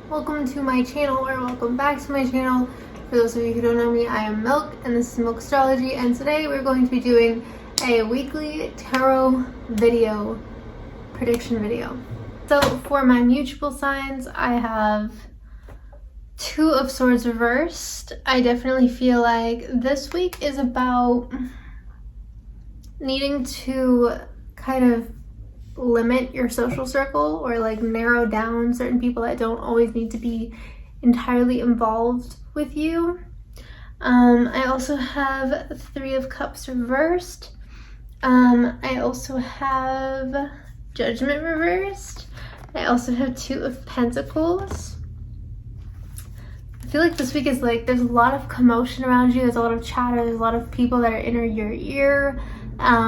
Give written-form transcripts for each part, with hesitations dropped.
Welcome to my channel, or welcome back to my channel. For those of you who don't know me, I am Milk and this is Milk Astrology, and today we're going to be doing a weekly tarot video, prediction video. So for my mutable signs, I have Two of Swords reversed. I definitely feel like this week is about needing to kind of limit your social circle, or like narrow down certain people that don't always need to be entirely involved with you. I also have Three of Cups reversed. I also have Judgment reversed. I also have Two of Pentacles. I feel like this week is like there's a lot of commotion around you, there's a lot of chatter, there's a lot of people that are in your ear,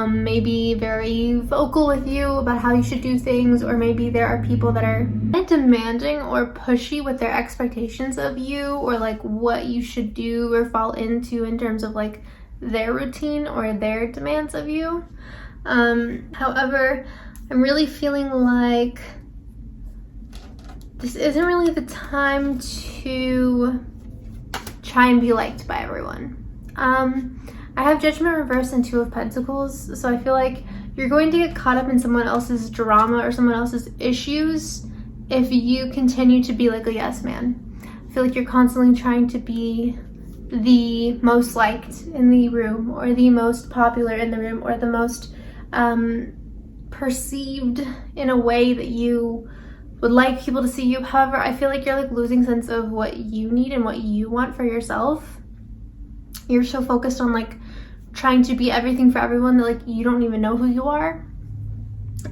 maybe very vocal with you about how you should do things, or maybe there are people that are demanding or pushy with their expectations of you, or like what you should do or fall into in terms of like their routine or their demands of you. However, I'm really feeling like this isn't really the time to try and be liked by everyone. I have Judgment reversed and Two of Pentacles, so I feel like you're going to get caught up in someone else's drama or someone else's issues if you continue to be like a yes man. I feel like you're constantly trying to be the most liked in the room, or the most popular in the room, or the most perceived in a way that you would like people to see you. However, I feel like you're like losing sense of what you need and what you want for yourself. You're so focused on like trying to be everything for everyone that like you don't even know who you are.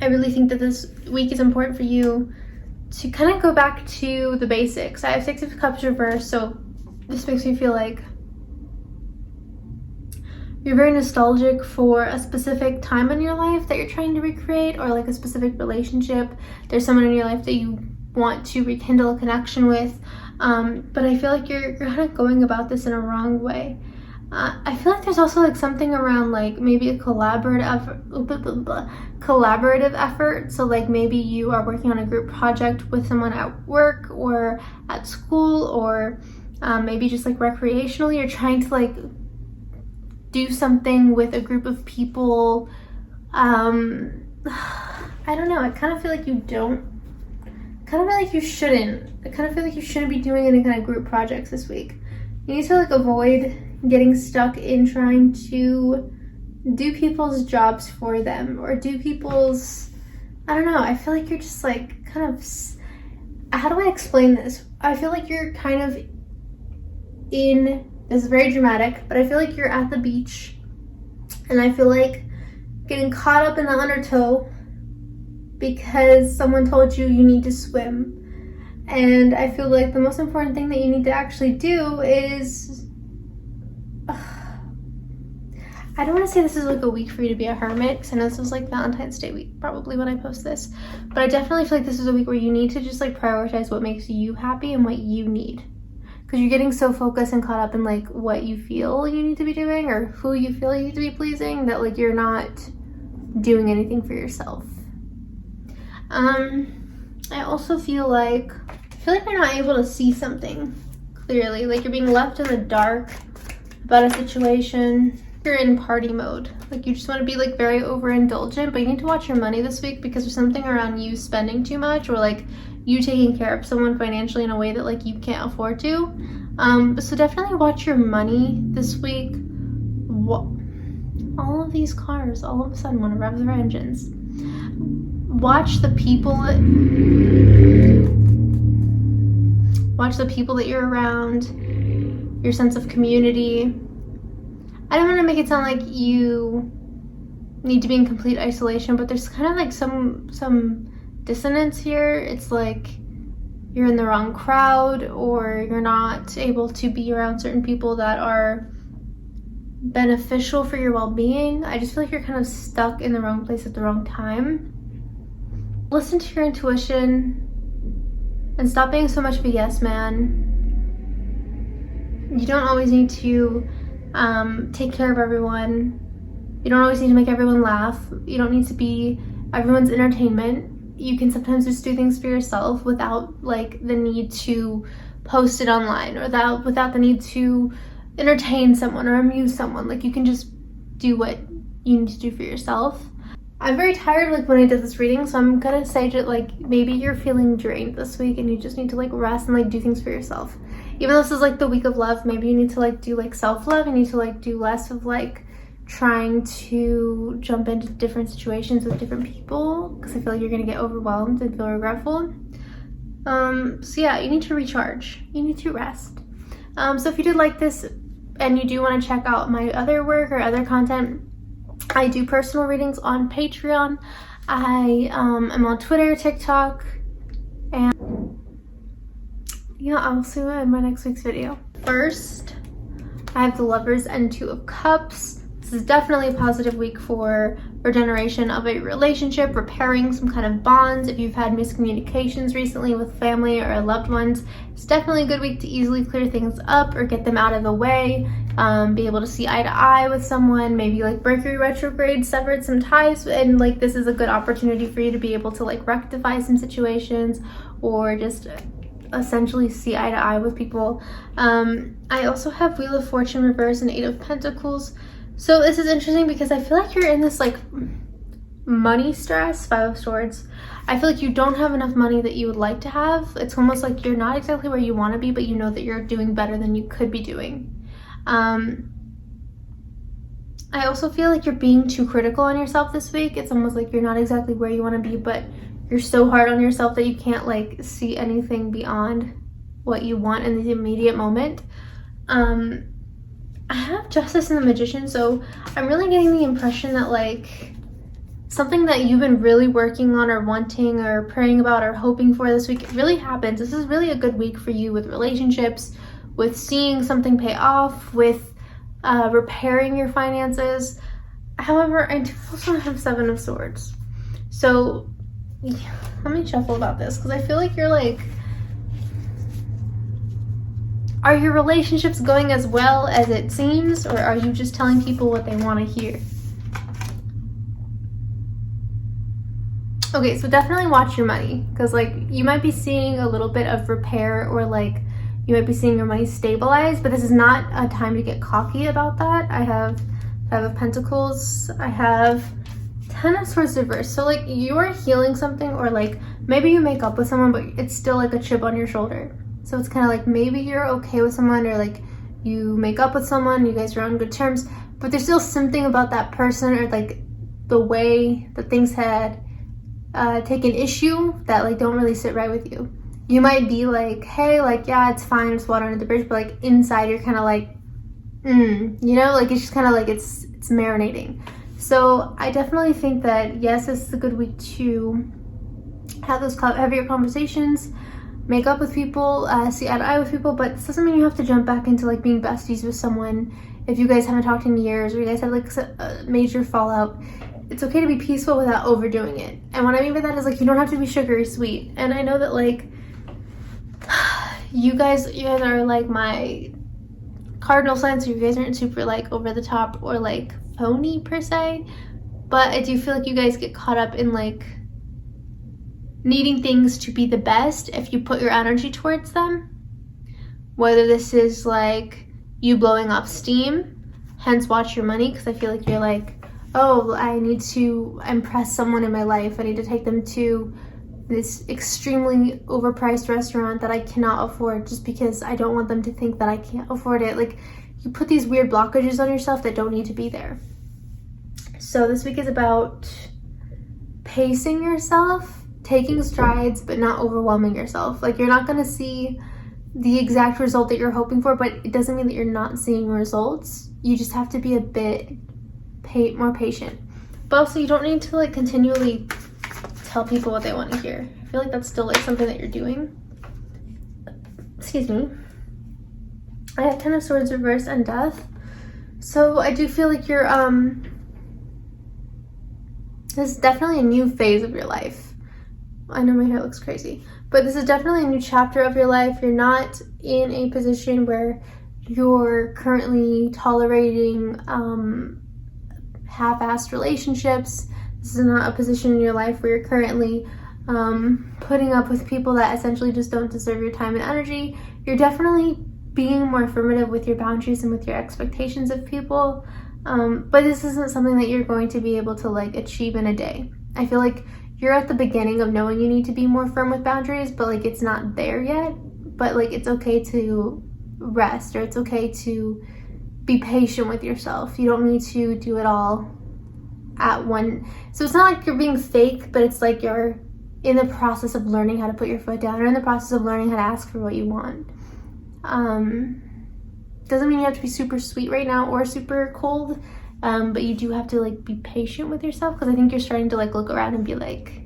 I really think that this week is important for you to kind of go back to the basics. I have Six of Cups reversed, so this makes me feel like you're very nostalgic for a specific time in your life that you're trying to recreate, or like a specific relationship. There's someone in your life that you want to rekindle a connection with, but I feel like you're kind of going about this in a wrong way. I feel like there's also like something around like maybe a collaborative effort. So like maybe you are working on a group project with someone at work or at school, or maybe just like recreationally, you're trying to like do something with a group of people. I don't know, I kind of feel like you shouldn't. I kind of feel like you shouldn't be doing any kind of group projects this week. You need to like avoid getting stuck in trying to do people's jobs for them, or do people's, I don't know, I feel like you're just like kind of, how do I explain this? I feel like you're kind of in, this is very dramatic, but I feel like you're at the beach, and I feel like getting caught up in the undertow because someone told you you need to swim. And I feel like the most important thing that you need to actually do is, I don't want to say this is like a week for you to be a hermit, because I know this was like Valentine's Day week probably when I post this, but I definitely feel like this is a week where you need to just like prioritize what makes you happy and what you need, because you're getting so focused and caught up in like what you feel you need to be doing, or who you feel you need to be pleasing, that like you're not doing anything for yourself. I also feel like you're not able to see something clearly, like you're being left in the dark about a situation. You're in party mode, like you just want to be like very overindulgent, but you need to watch your money this week, because there's something around you spending too much, or like you taking care of someone financially in a way that like you can't afford to. So definitely watch your money this week. All of these cars all of a sudden want to rev their engines. Watch the people that you're around, your sense of community. I don't want to make it sound like you need to be in complete isolation, but there's kind of like some dissonance here. It's like you're in the wrong crowd, or you're not able to be around certain people that are beneficial for your well-being. I just feel like you're kind of stuck in the wrong place at the wrong time. Listen to your intuition and stop being so much of a yes man. You don't always need to take care of everyone. You don't always need to make everyone laugh. You don't need to be everyone's entertainment. you can sometimes just do things for yourself without like the need to post it online, or without the need to entertain someone or amuse someone. Like, you can just do what you need to do for yourself. I'm very tired like when I did this reading, so I'm gonna say that like maybe you're feeling drained this week and you just need to like rest and like do things for yourself. Even though this is like the week of love, maybe you need to like do like self-love. You need to like do less of like trying to jump into different situations with different people, because I feel like you're gonna get overwhelmed and feel regretful. So yeah, you need to recharge. You need to rest. So if you did like this and you do want to check out my other work or other content, I do personal readings on Patreon. I am on Twitter, TikTok, and yeah, I'll see you in my next week's video. First, I have the Lovers and Two of Cups. This is definitely a positive week for regeneration of a relationship, repairing some kind of bonds. If you've had miscommunications recently with family or loved ones, it's definitely a good week to easily clear things up or get them out of the way. Be able to see eye to eye with someone, maybe like Mercury retrograde severed some ties, and like this is a good opportunity for you to be able to like rectify some situations or just essentially see eye to eye with people. I also have Wheel of Fortune reverse and Eight of Pentacles. So this is interesting because I feel like you're in this like money stress. Five of Swords. I feel like you don't have enough money that you would like to have. It's almost like you're not exactly where you want to be, but you know that you're doing better than you could be doing. I also feel like you're being too critical on yourself this week. It's almost like you're not exactly where you want to be, but you're so hard on yourself that you can't like see anything beyond what you want in the immediate moment. I have Justice and the Magician, so I'm really getting the impression that like something that you've been really working on or wanting or praying about or hoping for this week, it really happens. This is really a good week for you with relationships, with seeing something pay off, with repairing your finances. However, I do also have Seven of Swords. So yeah, let me shuffle about this, because I feel like you're like, are your relationships going as well as it seems, or are you just telling people what they want to hear? Okay, so definitely watch your money, because like you might be seeing a little bit of repair, or like you might be seeing your money stabilize, but this is not a time to get cocky about that. I have Five of Pentacles. I have Ten of Swords reversed. So like you're healing something, or like maybe you make up with someone, but it's still like a chip on your shoulder. So it's kind of like maybe you're okay with someone, or like you make up with someone, you guys are on good terms, but there's still something about that person, or like the way that things had taken issue that like don't really sit right with you. You might be like, hey, like, yeah, it's fine, it's water under the bridge, but like inside you're kind of like, you know, like it's just kind of like it's marinating. So I definitely think that yes, this is a good week to have those heavier conversations, make up with people, see eye to eye with people, but this doesn't mean you have to jump back into like being besties with someone if you guys haven't talked in years, or you guys have like a major fallout. It's okay to be peaceful without overdoing it. And what I mean by that is like you don't have to be sugary sweet. And I know that like you guys are like my cardinal signs, so you guys aren't super like over the top or like phony per se, but I do feel like you guys get caught up in like needing things to be the best if you put your energy towards them. Whether this is like you blowing off steam, hence watch your money, because I feel like you're like, oh, I need to impress someone in my life. I need to take them to this extremely overpriced restaurant that I cannot afford just because I don't want them to think that I can't afford it. Like you put these weird blockages on yourself that don't need to be there. So this week is about pacing yourself, taking strides, but not overwhelming yourself. Like you're not going to see the exact result that you're hoping for, but it doesn't mean that you're not seeing results. You just have to be a bit more patient. But also you don't need to like continually tell people what they want to hear. I feel like that's still like something that you're doing. Excuse me. I have Ten of Swords reverse and Death. So I do feel like you're this is definitely a new phase of your life. I know my hair looks crazy, but this is definitely a new chapter of your life. You're not in a position where you're currently tolerating half-assed relationships. This is not a position in your life where you're currently putting up with people that essentially just don't deserve your time and energy. You're definitely being more affirmative with your boundaries and with your expectations of people. But this isn't something that you're going to be able to like achieve in a day. I feel like you're at the beginning of knowing you need to be more firm with boundaries, but like it's not there yet. But like it's okay to rest, or it's okay to be patient with yourself. You don't need to do it all at one. So it's not like you're being fake, but it's like you're in the process of learning how to put your foot down, or in the process of learning how to ask for what you want. Doesn't mean you have to be super sweet right now or super cold, but you do have to like be patient with yourself, because I think you're starting to like look around and be like,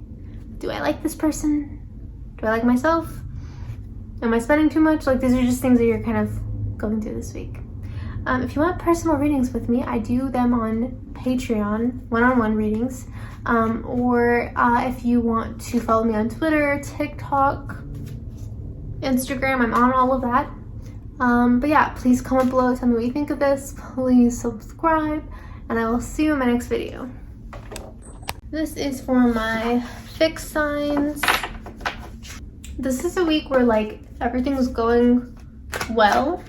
do I like this person? Do I like myself? Am I spending too much? Like, these are just things that you're kind of going through this week. If you want personal readings with me, I do them on Patreon, one-on-one readings, or if you want to follow me on Twitter, TikTok, Instagram, I'm on all of that. But yeah, please comment below, tell me what you think of this, please subscribe, and I will see you in my next video. This is for my fixed signs. This is a week where like everything's going well,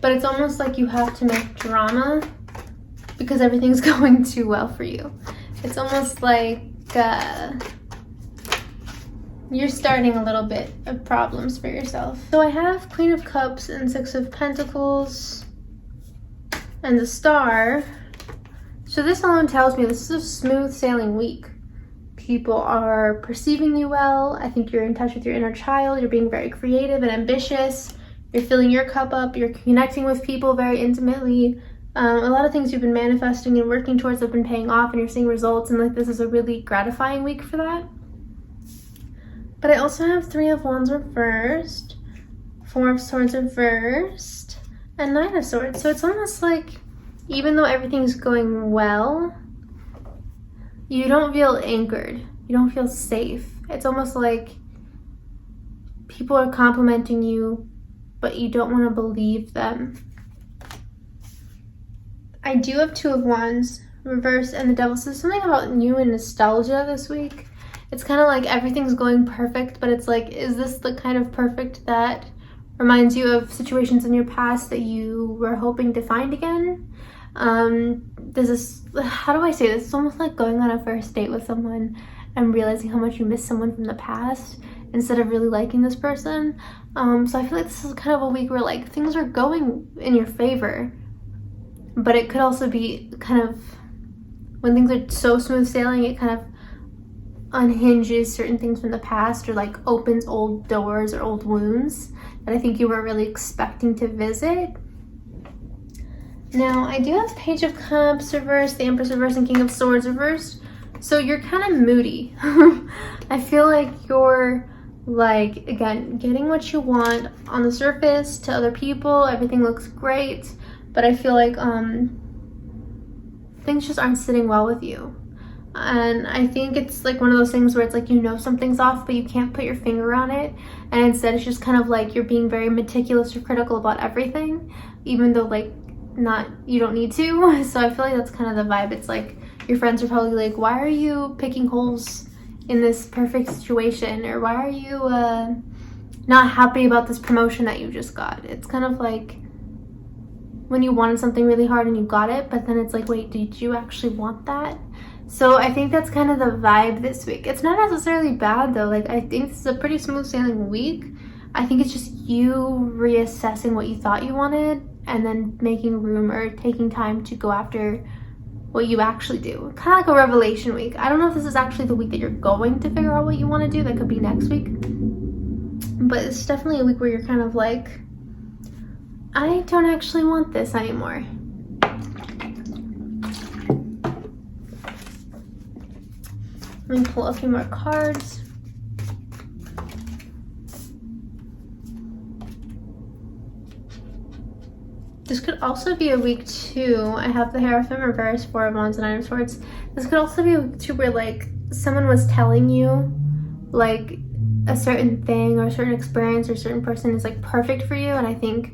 but it's almost like you have to make drama because everything's going too well for you. It's almost like you're starting a little bit of problems for yourself. So I have Queen of Cups and Six of Pentacles and the Star. So this alone tells me this is a smooth sailing week. People are perceiving you well. I think you're in touch with your inner child. You're being very creative and ambitious. You're filling your cup up. You're connecting with people very intimately. A lot of things you've been manifesting and working towards have been paying off, and you're seeing results, and like this is a really gratifying week for that. But I also have Three of Wands reversed, Four of Swords reversed, and Nine of Swords. So it's almost like even though everything's going well, you don't feel anchored. You don't feel safe. It's almost like people are complimenting you, but you don't want to believe them. I do have Two of Wands reversed and the Devil. So there's something about you and nostalgia this week. It's kind of like everything's going perfect, but it's like, is this the kind of perfect that reminds you of situations in your past that you were hoping to find again? There's this, how do I say this? It's almost like going on a first date with someone and realizing how much you miss someone from the past instead of really liking this person. So I feel like this is kind of a week where like things are going in your favor, but it could also be kind of, when things are so smooth sailing, it kind of unhinges certain things from the past, or like opens old doors or old wounds that I think you weren't really expecting to visit. Now I do have Page of Cups reversed, the Empress reversed, and King of Swords reversed. So you're kind of moody. I feel like you're like, again, getting what you want on the surface to other people. Everything looks great, but I feel like things just aren't sitting well with you. And I think it's like one of those things where it's like, you know, something's off, but you can't put your finger on it. And instead it's just kind of like you're being very meticulous or critical about everything, even though like you don't need to. So I feel like that's kind of the vibe. It's like your friends are probably like, why are you picking holes in this perfect situation? Or why are you not happy about this promotion that you just got? It's kind of like when you wanted something really hard and you got it, but then it's like, wait, did you actually want that? So I think that's kind of the vibe this week. It's not necessarily bad though. Like, I think this is a pretty smooth sailing week. I think it's just you reassessing what you thought you wanted and then making room or taking time to go after what you actually do. Kind of like a revelation week. I don't know if this is actually the week that you're going to figure out what you want to do. That could be next week. But it's definitely a week where you're kind of like, I don't actually want this anymore. Let me pull a few more cards. This could also be a week too. I have the Hierophant reverse, Four of Wands, and Nine of Swords. This could also be a week too where like someone was telling you like a certain thing or a certain experience or a certain person is like perfect for you, and I think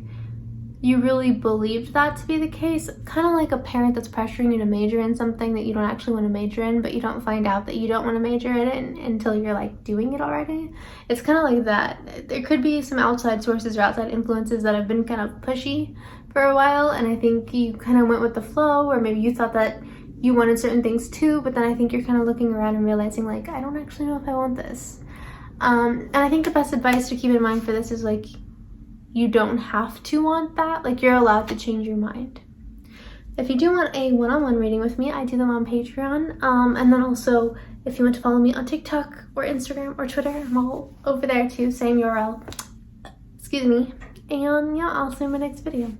you really believed that to be the case. Kind of like a parent that's pressuring you to major in something that you don't actually want to major in, but you don't find out that you don't want to major in it until you're like doing it already. It's kind of like that. There could be some outside sources or outside influences that have been kind of pushy for a while, and I think you kind of went with the flow, or maybe you thought that you wanted certain things too, but then I think you're kind of looking around and realizing like, I don't actually know if I want this. And I think the best advice to keep in mind for this is like, you don't have to want that. Like, you're allowed to change your mind. If you do want a one-on-one reading with me, I do them on Patreon. And then also, if you want to follow me on TikTok or Instagram or Twitter, I'm all over there too, same URL. Excuse me. And yeah, I'll see you in my next video.